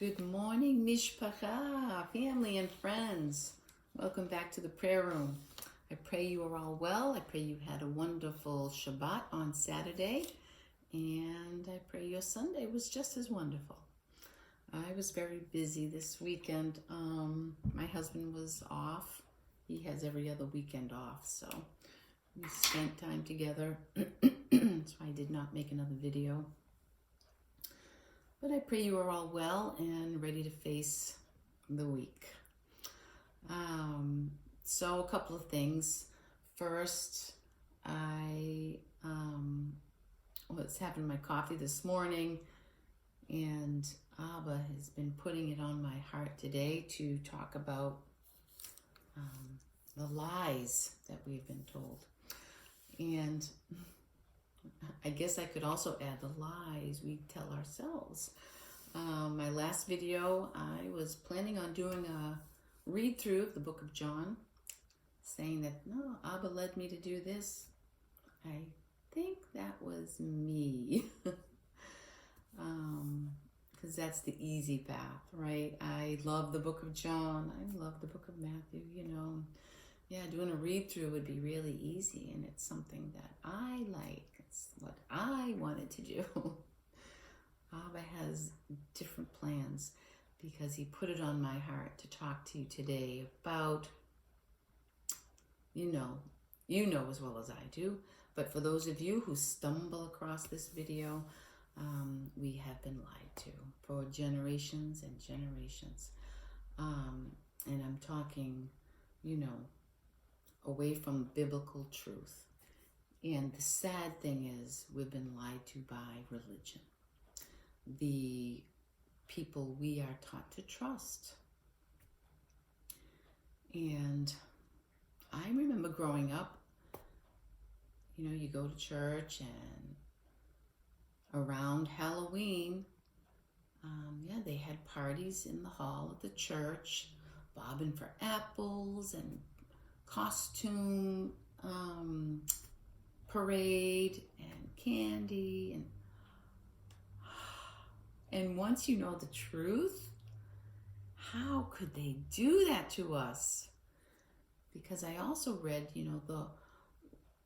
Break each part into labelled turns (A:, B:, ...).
A: Good morning, Mishpacha, family and friends. Welcome back to the prayer room. I pray you are all well. I pray you had a wonderful Shabbat on Saturday, and I pray your Sunday was just as wonderful. I was very busy this weekend. My husband was off. He has every other weekend off, so we spent time together. That's why I did not make another video. But I pray you are all well and ready to face the week. So a couple of things. First, I was having my coffee this morning, and Abba has been putting it on my heart today to talk about the lies that we've been told. And I guess I could also add the lies we tell ourselves. My last video, I was planning on doing a read through of the book of John, saying that, no, Abba led me to do this. I think that was me. Because that's the easy path, right? I love the book of John. I love the book of Matthew, Yeah, doing a read through would be really easy, and it's something that I like. It's what I wanted to do. Abba has different plans because he put it on my heart to talk to you today about, you know as well as I do, but for those of you who stumble across this video, we have been lied to for generations and generations. And I'm talking, away from biblical truth. And the sad thing is, we've been lied to by religion. The people we are taught to trust. And I remember growing up, you go to church, and around Halloween, they had parties in the hall of the church, bobbing for apples and costume parade and candy, and once you know the truth, how could they do that to us? Because I also read,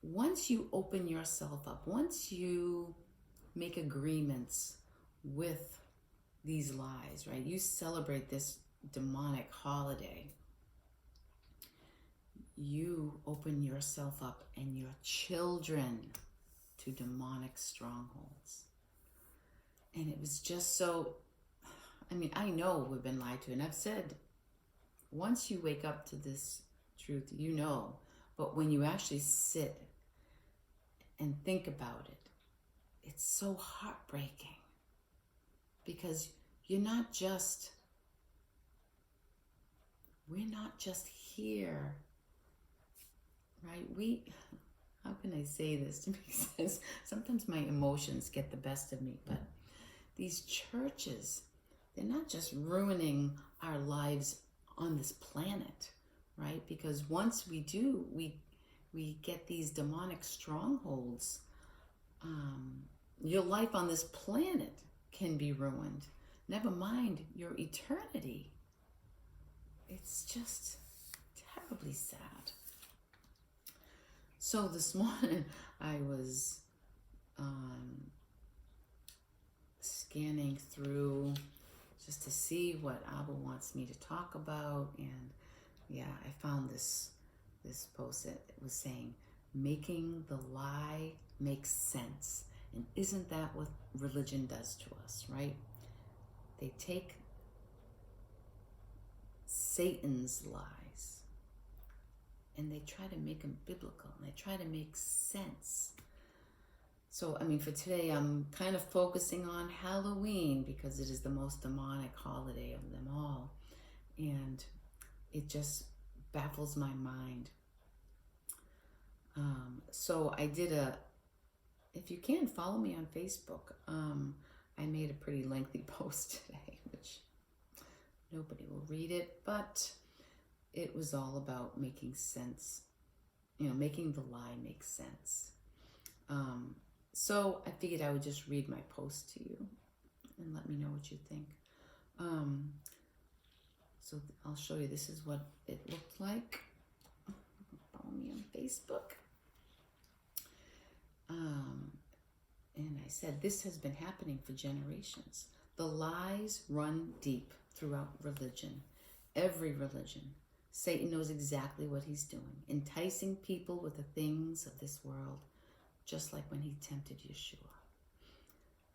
A: once you open yourself up, once you make agreements with these lies, right? You celebrate this demonic holiday. You open yourself up and your children to demonic strongholds. And it was just so, I know we've been lied to, and I've said, once you wake up to this truth, but when you actually sit and think about it, it's so heartbreaking, because we're not just here, right? How can I say this to make sense? Sometimes my emotions get the best of me, but these churches, they're not just ruining our lives on this planet, right? Because once we do, we get these demonic strongholds. Your life on this planet can be ruined. Never mind your eternity. It's just terribly sad. So this morning I was scanning through just to see what Abba wants me to talk about, and I found this post that was saying, making the lie make sense. And isn't that what religion does to us, right? They take Satan's lies and they try to make them biblical, and they try to make sense. So, for today, I'm kind of focusing on Halloween because it is the most demonic holiday of them all. And it just baffles my mind. So I did if you can, follow me on Facebook. I made a pretty lengthy post today, which nobody will read it, but it was all about making sense, making the lie make sense. So I figured I would just read my post to you and let me know what you think. So I'll show you. This is what it looked like. Follow me on Facebook. And I said, this has been happening for generations. The lies run deep throughout religion, every religion. Satan knows exactly what he's doing, enticing people with the things of this world, just like when he tempted Yeshua.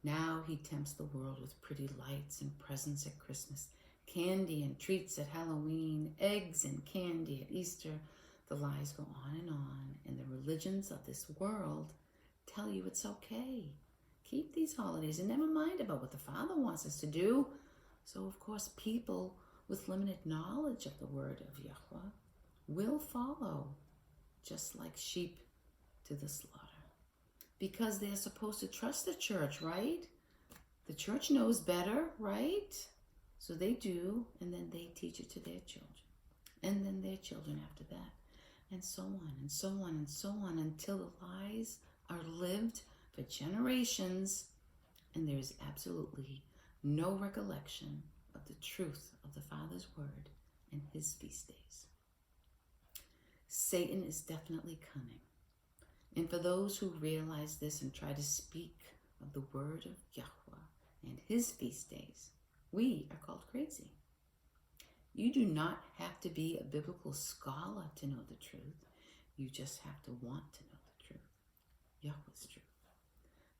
A: Now he tempts the world with pretty lights and presents at Christmas, candy and treats at Halloween, eggs and candy at Easter. The lies go on, and the religions of this world tell you it's okay. Keep these holidays and never mind about what the Father wants us to do. So, of course, people with limited knowledge of the word of Yahweh will follow, just like sheep to the slaughter. Because they're supposed to trust the church, right? The church knows better, right? So they do, and then they teach it to their children. And then their children after that. And so on, and so on, and so on, until the lies are lived for generations, and there is absolutely no recollection of the truth of the Father's word and his feast days. Satan is definitely cunning. And for those who realize this and try to speak of the word of Yahweh and his feast days, we are called crazy. You do not have to be a biblical scholar to know the truth. You just have to want to know the truth. Yahweh's truth.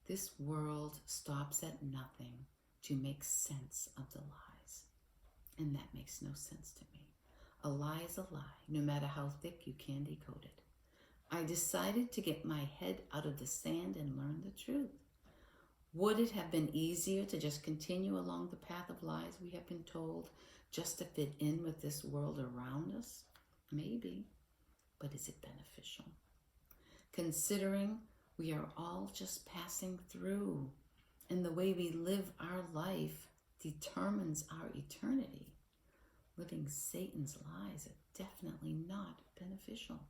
A: This world stops at nothing to make sense of the lies. And that makes no sense to me. A lie is a lie, no matter how thick you can decode it. I decided to get my head out of the sand and learn the truth. Would it have been easier to just continue along the path of lies we have been told, just to fit in with this world around us? Maybe. But is it beneficial? Considering we are all just passing through, and the way we live our life determines our eternity. Living Satan's lies are definitely not beneficial.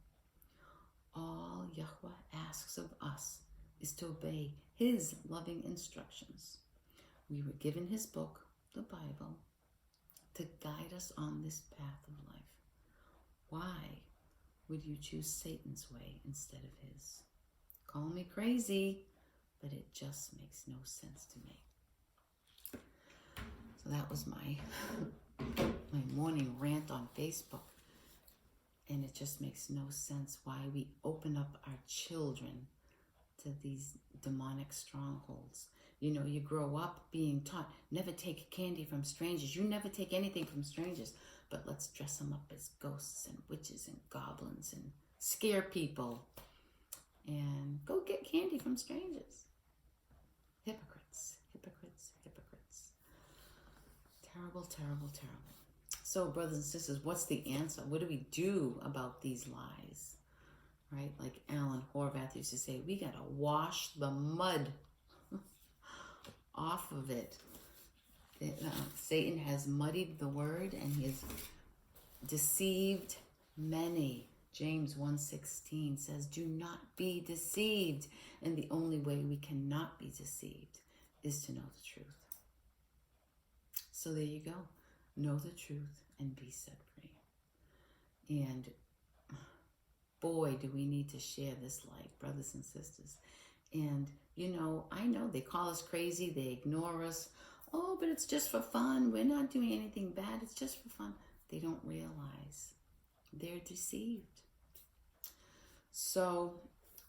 A: All Yahweh asks of us is to obey his loving instructions. We were given his book, the Bible, to guide us on this path of life. Why would you choose Satan's way instead of his? Call me crazy, but it just makes no sense to me. So that was my morning rant on Facebook. And it just makes no sense why we open up our children to these demonic strongholds. You know, you grow up being taught, never take candy from strangers. You never take anything from strangers. But let's dress them up as ghosts and witches and goblins and scare people. And go get candy from strangers. Hypocrites, hypocrites, hypocrites. Terrible, terrible, terrible. So, brothers and sisters, what's the answer? What do we do about these lies? Right? Like Alan Horvath used to say, we got to wash the mud off of it. Satan has muddied the word and he has deceived many. James 1:16 says, do not be deceived. And the only way we cannot be deceived is to know the truth. So there you go. Know the truth and be set free. And boy, do we need to share this light, brothers and sisters. And, you know, I know they call us crazy. They ignore us. Oh, but it's just for fun. We're not doing anything bad. It's just for fun. They don't realize they're deceived. So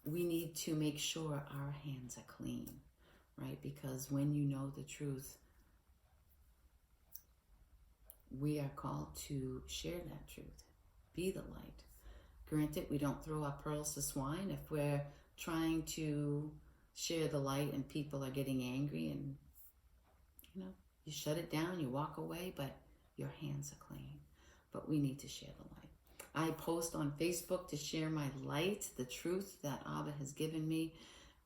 A: we need to make sure our hands are clean, right? Because when you know the truth, we are called to share that truth. Be the light. Granted, we don't throw our pearls to swine if we're trying to share the light and people are getting angry and, you know, you shut it down, you walk away, but your hands are clean. But we need to share the light. I post on Facebook to share my light, the truth that Abba has given me.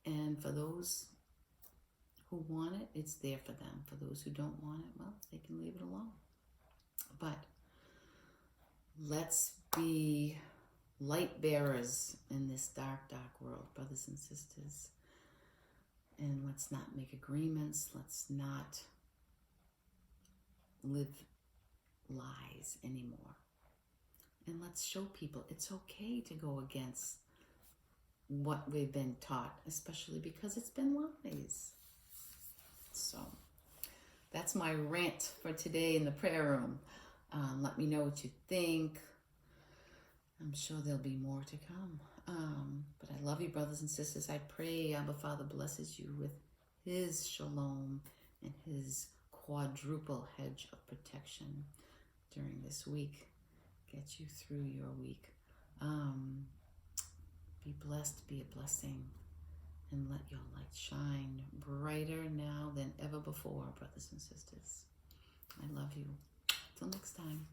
A: And for those who want it, it's there for them. For those who don't want it, well, they can leave it alone. But let's be light bearers in this dark, dark world, brothers and sisters. And let's not make agreements. Let's not live lies anymore. And let's show people it's okay to go against what we've been taught, especially because it's been lies. So that's my rant for today in the prayer room. Let me know what you think. I'm sure there'll be more to come. But I love you, brothers and sisters. I pray Abba Father blesses you with his shalom and his quadruple hedge of protection during this week. Get you through your week. Be blessed, be a blessing, and let your light shine brighter now than ever before, brothers and sisters. I love you. Till next time.